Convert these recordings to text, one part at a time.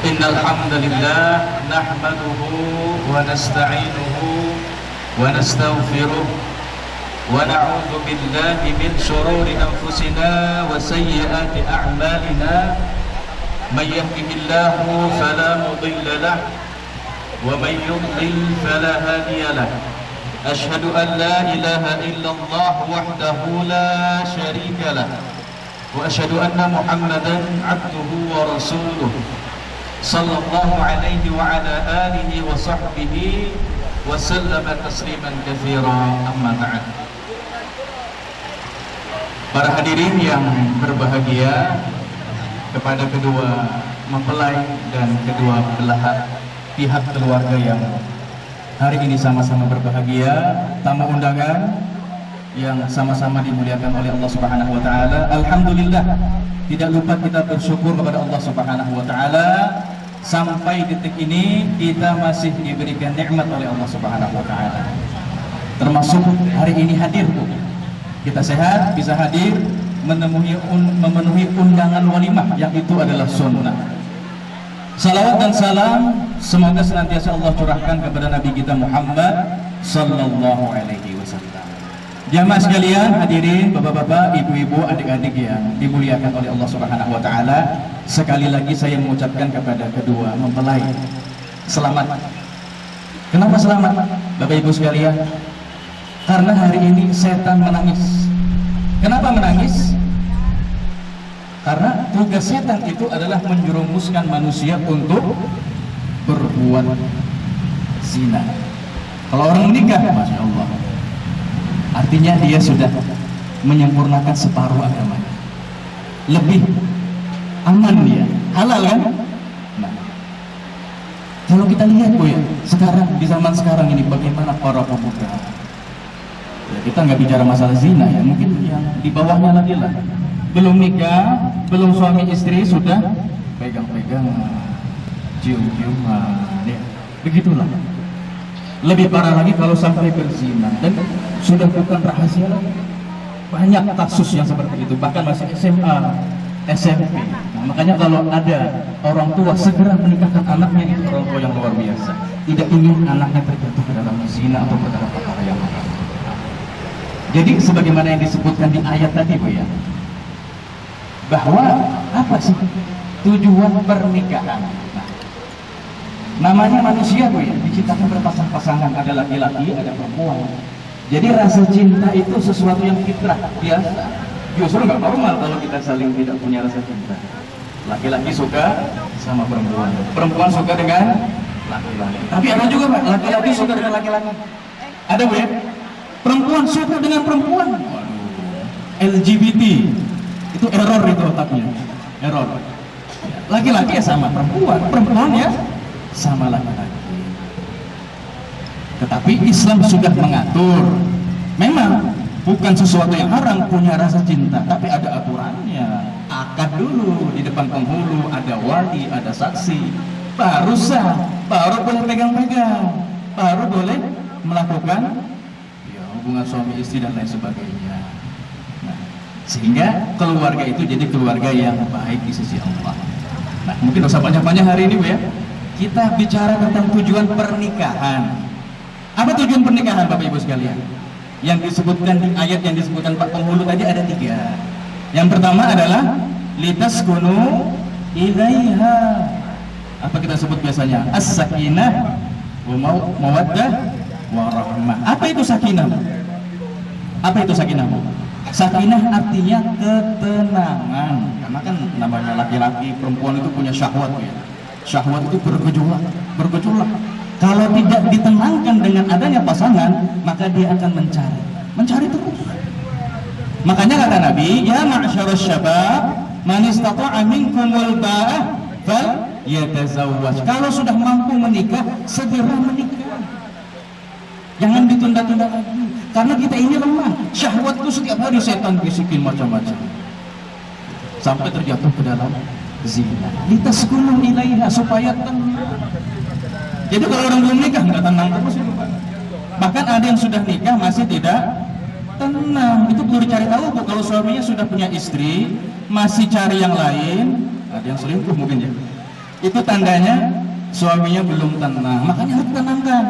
إن الحمد لله نحمده ونستعينه ونستغفره ونعوذ بالله من شرور أنفسنا وسيئات أعمالنا من يهده الله فلا مضل له ومن يضلل فلا هادي له أشهد أن لا إله إلا الله وحده لا شريك له وأشهد أن محمدا عبده ورسوله صلى الله عليه وعلى آله وصحبه وسلم تسليما كثيرا أما بعد. Para hadirin yang berbahagia, kepada kedua mempelai dan kedua belah pihak keluarga yang hari ini sama-sama berbahagia, tamu undangan yang sama-sama dimuliakan oleh Allah Subhanahu wa taala. Alhamdulillah, tidak lupa kita bersyukur kepada Allah Subhanahu wa taala sampai detik ini kita masih diberikan nikmat oleh Allah Subhanahu wa taala. Termasuk hari ini hadir, Bu. Kita sehat, bisa hadir memenuhi undangan walimah yang itu adalah sunnah. Salawat dan salam semoga senantiasa Allah curahkan kepada Nabi kita Muhammad sallallahu alaihi wasallam. Jamaah sekalian, hadirin, bapak-bapak, ibu-ibu, adik-adik yang dimuliakan oleh Allah Subhanahu wa taala, sekali lagi saya mengucapkan kepada kedua mempelai selamat. Kenapa selamat, Bapak Ibu sekalian? Karena hari ini setan menangis. Kenapa menangis? Karena tugas setan itu adalah menjerumuskan manusia untuk berbuat zina. Kalau orang menikah, Masya Allah, artinya dia sudah menyempurnakan separuh agamanya. Lebih aman dia, halal kan? Nah, kalau kita lihat, Bu, ya, sekarang di zaman sekarang ini bagaimana para pemuda. Ya, kita nggak bicara masalah zina ya, mungkin yang di bawahnya lagi lah, belum nikah, belum suami istri sudah pegang-pegang, cium-ciuman, ya, begitulah. Lebih parah lagi kalau sampai berzina, dan sudah bukan rahasia lagi. Banyak kasus yang seperti itu, bahkan masih SMA, SMP. Nah, makanya kalau ada orang tua segera menikahkan anaknya, itu orang tua yang luar biasa. Tidak ingin anaknya terjatuh ke dalam zina atau perkara-perkara yang haram. Jadi sebagaimana yang disebutkan di ayat tadi, Bu, ya, bahwa apa sih tujuan pernikahan? Nah, namanya manusia, Bu, ya, diciptakan berpasang-pasangan, ada laki-laki, ada perempuan. Jadi rasa cinta itu sesuatu yang fitrah, biasa. Justru nggak normal kalau kita saling tidak punya rasa cinta. Laki-laki suka sama perempuan, perempuan suka dengan laki-laki. Tapi ada juga, Pak, laki-laki suka dengan laki-laki. Ada, Bu, ya? Perempuan suka dengan perempuan. LGBT itu error, itu otaknya error. Laki-laki ya sama perempuan, perempuan ya sama laki-laki. Tetapi Islam sudah mengatur, memang bukan sesuatu yang haram punya rasa cinta, tapi ada aturannya. Akad dulu di depan penghulu, ada wali, ada saksi, baru sah, baru boleh pegang-pegang, baru boleh melakukan hubungan suami istri dan lain sebagainya. Nah, sehingga keluarga itu jadi keluarga yang baik di sisi Allah. Nah, mungkin usah banyak-banyak hari ini, Bu, ya. Kita bicara tentang tujuan pernikahan. Apa tujuan pernikahan, Bapak Ibu sekalian? Yang disebutkan di ayat yang disebutkan Pak Penghulu tadi ada 3. Yang pertama adalah litaskunu ilaiha. Apa kita sebut biasanya? As-sakinah wa mawaddah warahmah. Apa itu sakinah? Apa itu sakinah? Sakinah artinya ketenangan. Karena kan namanya laki-laki, perempuan itu punya syahwat, ya. Syahwat itu bergejolak. Kalau tidak ditenangkan dengan adanya pasangan, maka dia akan mencari terus. Makanya kata Nabi, ya ma'syarasy syabab, man istata'a minkumul ba'ah fal yatazawwaj. Kalau sudah mampu menikah, segera menikah. Jangan ditunda-tunda lagi. Karena kita ini lemah. Syahwat itu setiap hari setan bisikin macam-macam. Sampai terjatuh ke dalam zina. Litaskunu ilaiha, supaya tenang. Jadi kalau orang belum nikah nggak tenang terus itu, Pak. Bahkan ada yang sudah nikah masih tidak tenang. Itu perlu dicari tahu, Bu. Kalau suaminya sudah punya istri, masih cari yang lain, ada yang selingkuh mungkin, ya. Itu tandanya suaminya belum tenang. Makanya harus tenangkan.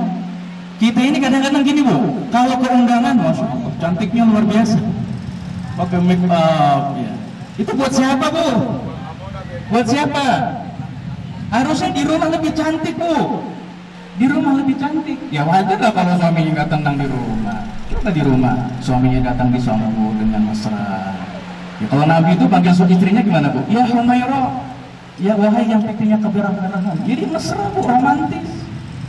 Kita ini kadang-kadang gini Bu, kalau ke undangan, masya Allah, cantiknya luar biasa, pakai make up, ya. Itu buat siapa Bu? Buat siapa? Harusnya di rumah lebih cantik Bu. Di rumah lebih cantik. Ya wajar lah kalau suaminya nggak tenang di rumah. Coba di rumah suaminya datang disambut dengan mesra. Ya kalau Nabi itu panggil istrinya gimana Bu? Ya Humairah, ya wahai yang pipinya keberang-berangan. Jadi mesra Bu, romantis.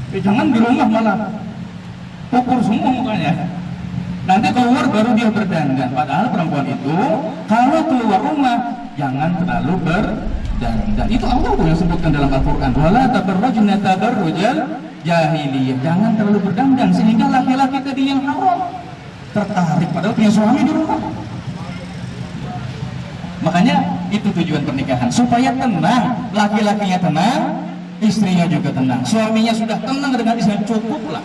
Ya jangan di rumah malah pukul semua mukanya. Nanti keluar baru dia berdandan. Padahal perempuan itu kalau keluar rumah jangan terlalu berdandan. Itu Allah yang sebutkan dalam Al-Quran. Wala tabarrajna tabarrujal jahiliyah. Jangan terlalu berdandan sehingga laki-laki tadi yang haram tertarik padahal punya suami di rumah. Makanya itu tujuan pernikahan, supaya tenang, laki-lakinya tenang, istrinya juga tenang. Suaminya sudah tenang dengan istrinya, cukuplah.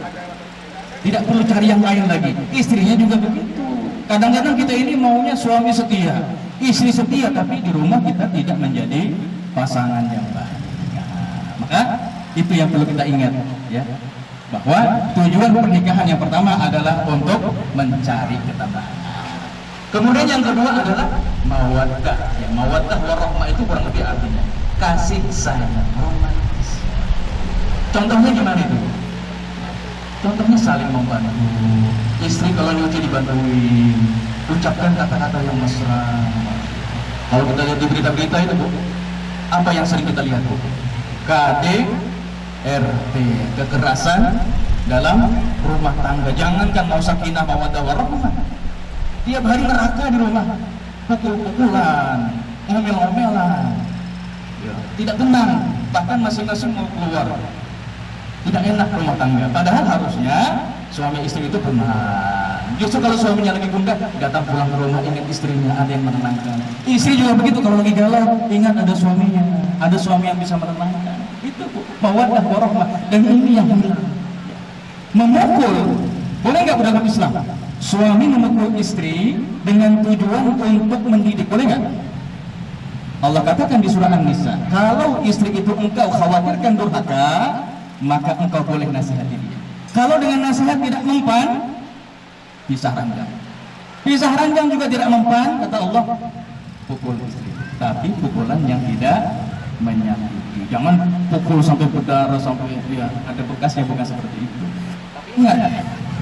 Tidak perlu cari yang lain lagi. Istrinya juga begitu. Kadang-kadang kita ini maunya suami setia, istri setia, tapi di rumah kita tidak menjadi pasangan yang baik. Maka itu yang perlu kita ingat, ya, bahwa tujuan pernikahan yang pertama adalah untuk mencari ketenangan. Kemudian yang kedua adalah mawaddah. Ya, mawaddah warahmah itu kurang lebih artinya kasih sayang romantis. Contohnya gimana itu? Contohnya saling membantu. Istri kalau nyuci dibantuin, ucapkan kata-kata yang mesra. Kalau kita lihat di berita-berita itu Bu, apa yang sering kita lihat Bu? KDRT, kekerasan dalam rumah tangga. Jangankan mau sakinah mawaddah warahmah, tiap hari neraka di rumah, pukul-pukulan, ngomel-ngomelan, ya, tidak tenang, bahkan masing-masing mau keluar. Tidak enak rumah tangga. Padahal harusnya suami istri itu tenang. Justru kalau suaminya lagi gundah, datang pulang ke rumah ingat istrinya, ada yang menenangkan. Istri juga begitu, kalau lagi galau ingat ada suaminya, ada suami yang bisa menenangkan. Itu mawaddah warahmah. Dan ini yang hilang. Memukul boleh nggak dalam Islam? Suami memukul istri dengan tujuan untuk mendidik, boleh nggak? Allah katakan di surah An-Nisa, kalau istri itu engkau khawatirkan durhaka, maka engkau boleh nasihati dia. Kalau dengan nasihat tidak mempan, pisah ranjang. Pisah ranjang juga tidak mempan, kata Allah, pukul istri. Tapi pukulan yang tidak menyakiti. Jangan pukul sampai berdarah, sampai ya, ada bekasnya, bukan seperti itu. Ingat,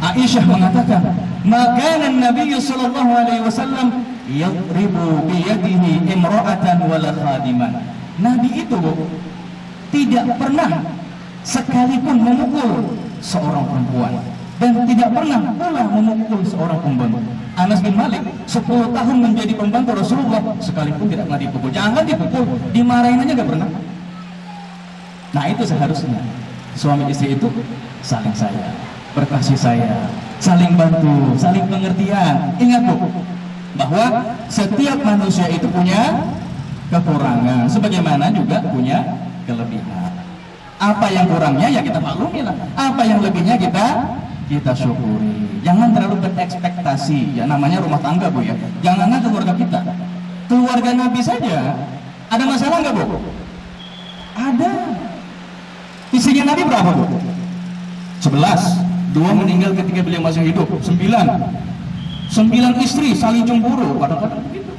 Aisyah mengatakan, maka Nabi sallallahu alaihi wasallam yadribu bi yadihi imra'atan wala khadiman. Nabi itu tidak pernah sekalipun memukul seorang perempuan dan tidak pernah pula memukul seorang pembantu. Anas bin Malik 10 tahun menjadi pembantu Rasulullah, sekalipun tidak pernah dipukul. Jangan dipukul, dimarahin aja gak pernah. Nah itu seharusnya suami istri itu saling sayang, berkasih sayang, saling bantu, saling pengertian. Ingat Bu, bahwa setiap manusia itu punya kekurangan, sebagaimana juga punya kelebihan. Apa yang kurangnya ya kita maklumi lah, apa yang lebihnya kita syukuri. Jangan terlalu berekspektasi, ya namanya rumah tangga Bu ya. Janganlah keluarga kita, keluarga Nabi saja ada masalah nggak Bu? Ada. Istrinya Nabi berapa Bu? 11. 2 meninggal ketika beliau masih hidup. 9 istri saling cemburu, kadang-kadang begitu.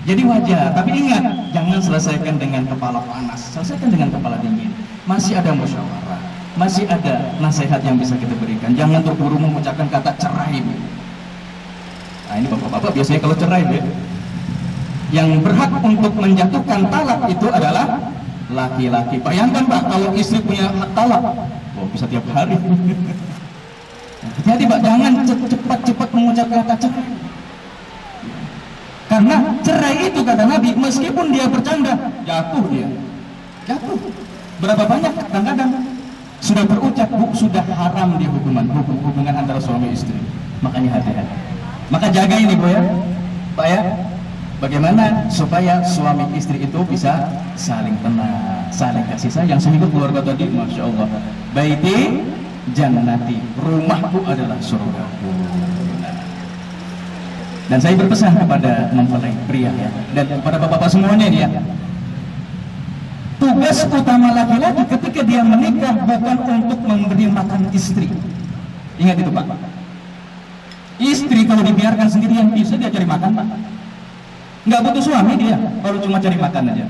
Jadi wajar, tapi ingat, jangan selesaikan dengan kepala panas, selesaikan dengan kepala dingin. Masih ada musyawarah, masih ada nasihat yang bisa kita berikan. Jangan terburu mengucapkan kata cerai. Nah ini bapak-bapak biasanya kalau cerai, yang berhak untuk menjatuhkan talak itu adalah laki-laki. Bayangkan Pak, kalau istri punya hak talak, bisa tiap hari. Jadi Pak, jangan cepat-cepat mengucapkan kata cerai. Karena cerai itu kata Nabi, meskipun dia bercanda, jatuh dia. Jatuh. Berapa banyak kadang-kadang sudah berucap, Bu, sudah haram dia hubungan antara suami istri. Makanya hati-hati. Maka jaga ini Bu ya, Pak ya. Bagaimana supaya suami istri itu bisa saling tenang, saling kasih sayang, sehingga keluarga tadi, masya Allah, baiti jannati, rumahku adalah surgaku. Dan saya berpesan kepada mempelai pria ya, dan kepada bapak-bapak semuanya ya, tugas utama laki-laki ketika dia menikah bukan untuk memberi makan istri. Ingat itu Pak. Istri kalau dibiarkan sendirian bisa dia cari makan Pak. Nggak butuh suami dia kalau cuma cari makan aja.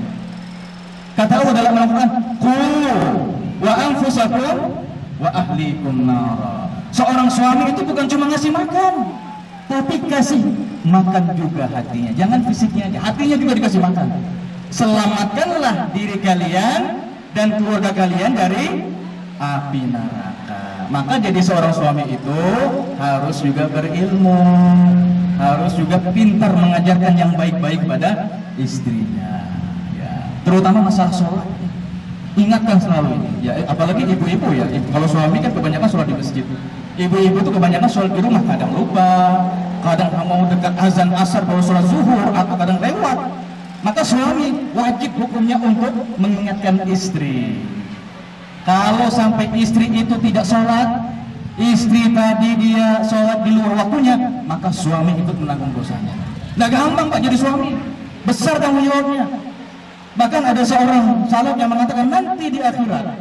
Kata Allah dalam Al-Quran, qu wa anfusakum wa ahlikum nara. Seorang suami itu bukan cuma ngasih makan, tapi kasih makan juga hatinya. Jangan fisiknya aja, hatinya juga dikasih makan. Selamatkanlah diri kalian dan keluarga kalian dari api neraka. Maka jadi seorang suami itu harus juga berilmu, harus juga pintar mengajarkan yang baik-baik pada istrinya, ya. Terutama masalah sholat. Ingatkan selalu ini, ya. Apalagi ibu-ibu ya. Kalau suami kan kebanyakan sholat di masjid. Ibu-ibu itu kebanyakan sholat di rumah, kadang lupa, kadang mau dekat azan asar kalau sholat zuhur atau kadang lewat. Maka suami wajib hukumnya untuk mengingatkan istri. Kalau sampai istri itu tidak sholat, istri tadi dia sholat di luar waktunya, maka suami ikut menanggung dosanya. Nggak gampang Pak jadi suami, besar tanggung jawabnya. Bahkan ada seorang salaf yang mengatakan nanti di akhirat,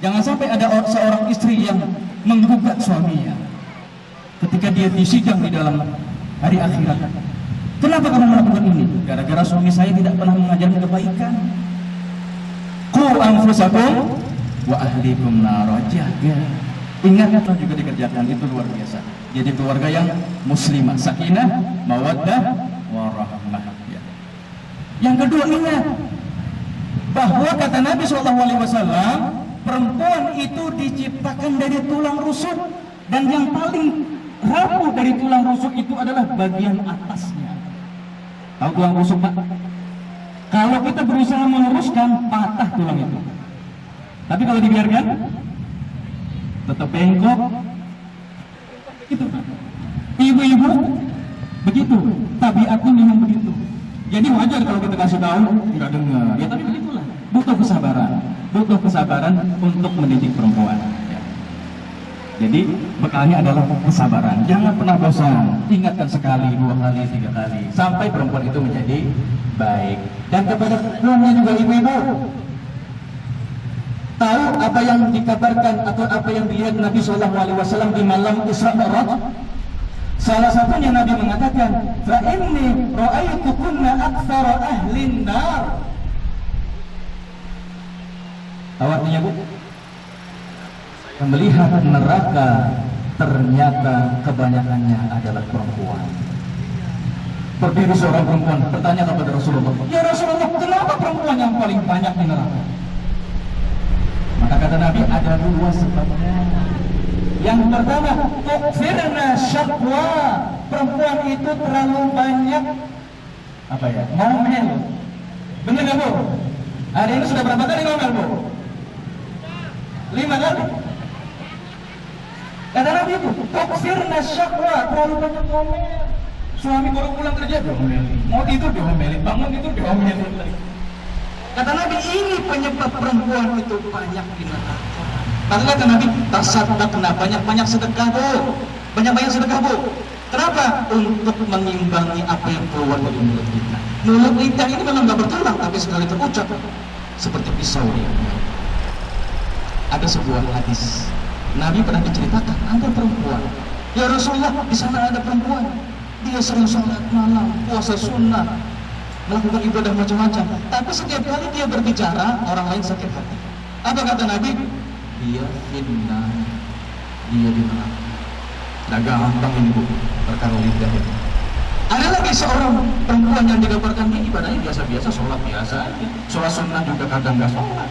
jangan sampai ada seorang istri yang menggugat suaminya ketika dia disidang di dalam hari akhirat. Kenapa kamu melakukan ini? Gara-gara suami saya tidak pernah mengajarkan kebaikan. Qu anfusakum wa ahlikum nara. Jaga. Ingatlah juga dikerjakan, itu luar biasa. Jadi keluarga yang muslimah, sakinah, mawaddah, warahmah. Ya. Yang kedua ingat bahwa kata Nabi SAW, perempuan itu diciptakan dari tulang rusuk, dan yang paling rapuh dari tulang rusuk itu adalah bagian atasnya. Tahu tulang rusuk Pak? Kalau kita berusaha meluruskan, patah tulang itu. Tapi kalau dibiarkan, tetap bengkok. Itu Pak. Ibu-ibu begitu, tabiatnya memang begitu. Jadi wajar kalau kita kasih tahu nggak dengar. Ya tapi begitulah. Butuh kesabaran untuk mendidik perempuan. Jadi bekalnya adalah kesabaran. Jangan pernah bosan. Ingatkan sekali, 2 kali, 3 kali, sampai perempuan itu menjadi baik. Dan kepada perempuannya juga ibu-ibu, tahu apa yang dikabarkan atau apa yang dilihat Nabi SAW di malam Isra Mi'raj? Salah satunya Nabi mengatakan, fa inni ra'aitukunna aktsara ahlin nar. Tahu artinya Bu? Melihat neraka ternyata kebanyakannya adalah perempuan. Berdiri seorang perempuan bertanya kepada Rasulullah, ya Rasulullah, kenapa perempuan yang paling banyak di neraka? Maka kata Nabi, ada 2 sebabnya. Yang pertama, tukfirna syakwa. Perempuan itu terlalu banyak ngomel. Benar nggak Bu? Hari ini sudah berapa kali ngomel Bu? 5 kali. Kata Nabi itu, tukfirna syakwa, terlalu banyak ngomel. Suami baru pulang kerja diomelin, mau tidur diomelin, bangun tidur diomelin lagi. Kata Nabi, ini penyebab perempuan itu banyak di neraka. Maka kata Nabi, tasaddaqna, banyak-banyak sedekah Bu, banyak-banyak sedekah Bu. Kenapa? Untuk mengimbangi apa yang keluar dari mulut kita. Mulut kita ini memang nggak bertulang, tapi sekali terucap seperti pisau dia. Ada sebuah hadis Nabi pernah diceritakan ada perempuan. Ya Rasulullah, di sana ada perempuan. Dia sering sholat malam, puasa sunnah, melakukan ibadah macam-macam. Tapi setiap kali dia berbicara, orang lain sakit hati. Apa kata Nabi? Dia fitnah, dia di neraka. Nah gampang ini Bu, perkara lidah itu. Ada lagi seorang perempuan yang digambarkan ini ibadahnya biasa-biasa, sholat biasa aja. Sholat sunnah juga kadang nggak sholat.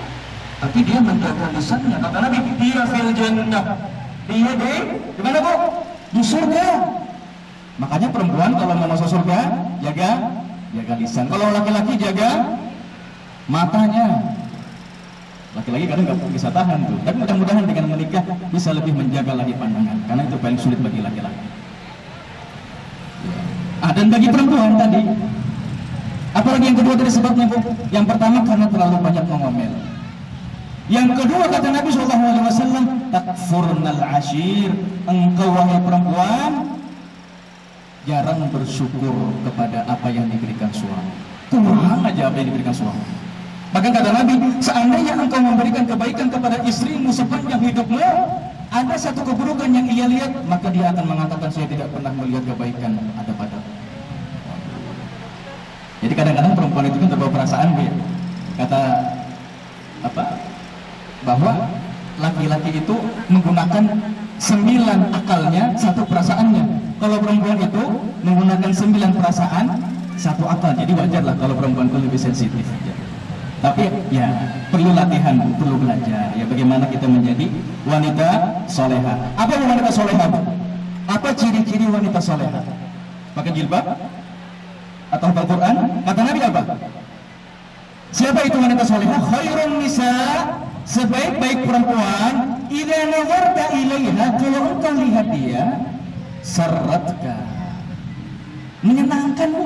Tapi dia menjaga lisannya. Kata Nabi, dia fil jannah. Dia di mana Bu? Di surga. Makanya perempuan kalau mau masuk surga, jaga lisan. Kalau laki-laki jaga matanya. Laki-laki kadang nggak bisa tahan tuh. Tapi mudah-mudahan dengan menikah bisa lebih menjaga lagi pandangan, karena itu paling sulit bagi laki-laki. Dan bagi perempuan tadi, apalagi yang kedua dari sebabnya Bu? Yang pertama karena terlalu banyak mengomel. Yang kedua kata Nabi SAW, takfurnal ashir, engkau wahai perempuan jarang bersyukur kepada apa yang diberikan suami. Kurang aja apa yang diberikan suami. Bahkan kata Nabi, seandainya engkau memberikan kebaikan kepada istrimu sepanjang hidupmu, ada satu keburukan yang ia lihat, maka dia akan mengatakan, saya tidak pernah melihat kebaikan ada padamu. Jadi kadang-kadang perempuan itu kan terbawa perasaan, ya. Kata apa? Bahwa laki-laki itu menggunakan 9 akalnya, 1 perasaannya. Kalau perempuan itu menggunakan 9 perasaan, 1 akal. Jadi wajarlah kalau perempuan itu lebih sensitif. Ya. Tapi ya perlu latihan, perlu belajar. Ya bagaimana kita menjadi wanita soleha. Apa wanita soleha? Apa ciri-ciri wanita soleha? Pakai jilbab? Atau hafal Quran? Kata Nabi apa? Siapa itu wanita soleha? Khairun nisa, sebaik-baik perempuan. Idza nazarta ilaiha, kalau engkau lihat dia, saratka, menyenangkan, Bu.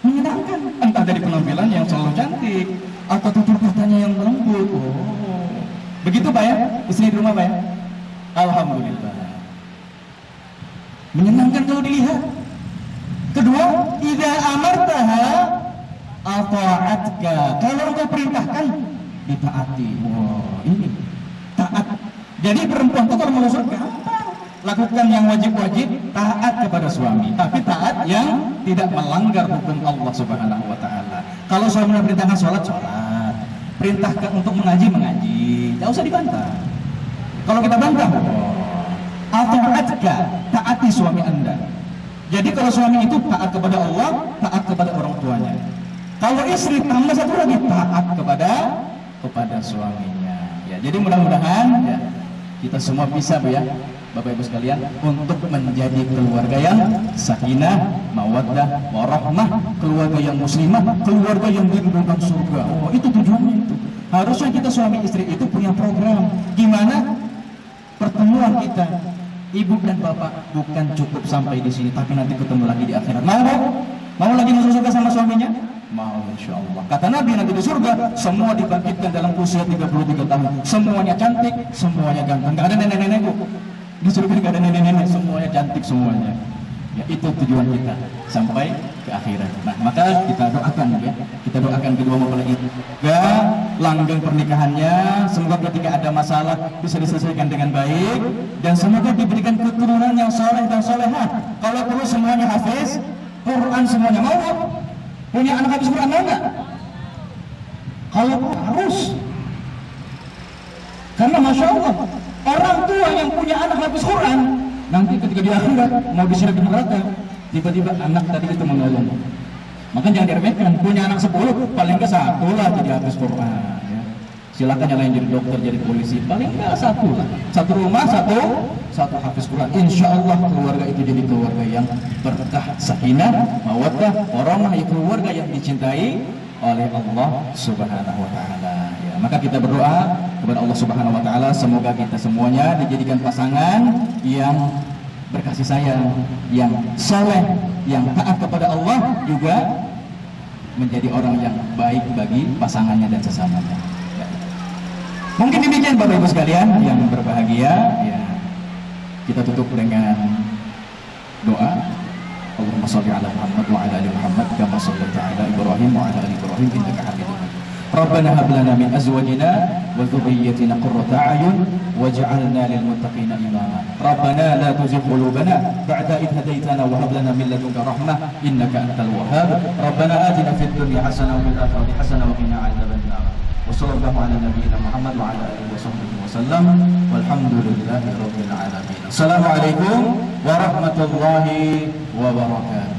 Menyenangkan, entah dari penampilan yang selalu cantik atau tutur katanya yang lembut. Oh, begitu Pak ya, istri di rumah Pak ya. Alhamdulillah, menyenangkan kalau dilihat. Kedua, idza amartaha ata'atka, kalau engkau perintahkan ditaati. Wow, ini taat. Jadi perempuan itu kalau mau surga, lakukan yang wajib-wajib, taat kepada suami, tapi taat yang tidak melanggar hukum Allah Subhanahu wa taala. Kalau suami perintahkan sholat, sholat. Perintahkan untuk mengaji, mengaji. Tidak usah dibantah. Kalau kita bantah, ata'atka, taati suami Anda. Jadi kalau suami itu taat kepada Allah, taat kepada orang tuanya. Kalau istri tambah satu lagi, taat kepada suaminya. Ya, jadi mudah-mudahan ya, kita semua bisa, Bu ya, Bapak Ibu sekalian, untuk menjadi keluarga yang sakinah, mawaddah, warahmah, keluarga yang muslimah, keluarga yang diridhokan surga. Oh, itu tujuannya itu. Harusnya kita suami istri itu punya program gimana pertemuan kita, ibu dan bapak, bukan cukup sampai di sini, tapi nanti ketemu lagi di akhirat. Mau lagi masuk surga sama suaminya? Mau, insya Allah. Kata Nabi, nanti di surga semua dibangkitkan dalam usia 33 tahun. Semuanya cantik, semuanya ganteng. Gak ada nenek-nenek, Bu. Di surga gak ada nenek-nenek, semuanya cantik semuanya. Ya, itu tujuan kita sampai ke akhirat. Nah, maka kita doakan ya. Kita doakan kedua mempelai itu. Langgeng pernikahannya, semoga ketika ada masalah bisa diselesaikan dengan baik, dan semoga diberikan keturunan yang soleh dan solehah. Kalau perlu semuanya hafiz Quran, semuanya mau. Punya anak hafiz Quran mau nggak? Kalau harus. Karena Masya Allah, orang tua yang punya anak hafiz Quran, nanti ketika di akhirat mau disiram di neraka, tiba-tiba anak tadi itu menolong. Maka jangan diremehkan. Punya anak 10, paling ke 1 lah jadi hafiz Quran ya. Silakan yang lain jadi dokter, jadi polisi, paling enggak 1 lah. Satu rumah, satu hafiz Quran. Insya Allah keluarga itu jadi keluarga yang berkah, sakinah, mawaddah, warahmah, ya, keluarga yang dicintai oleh Allah Subhanahu wa taala. Ya, maka kita berdoa kepada Allah Subhanahu wa taala, semoga kita semuanya dijadikan pasangan yang berkasih sayang, yang soleh, yang taat kepada Allah, juga menjadi orang yang baik bagi pasangannya dan sesamanya. Ya. Mungkin demikian Bapak Ibu sekalian yang berbahagia. Ya, kita tutup dengan doa. Allahumma shalli ala Muhammad wa ala ali Muhammad kama shallaita ala Ibrahim wa ala ali Ibrahim innaka Hamidum Majid. Rabbana hab lana min azwajina wa dhurriyyatina qurrata a'yun waj'alna lil muttaqina imama. Rabbana la tuzigh qulubana ba'da idh hadaytana wa hab lana min ladunka rahmah innaka antal wahhab. Rabbana atina fid dunya hasanah wa fil akhirati hasanah wa qina 'adzabannar. Wa sallallahu ala nabiyyina Muhammad wa ala alihi wa sahbihi wasallam walhamdulillahi rabbil alamin. Assalamualaikum warahmatullahi wabarakatuh.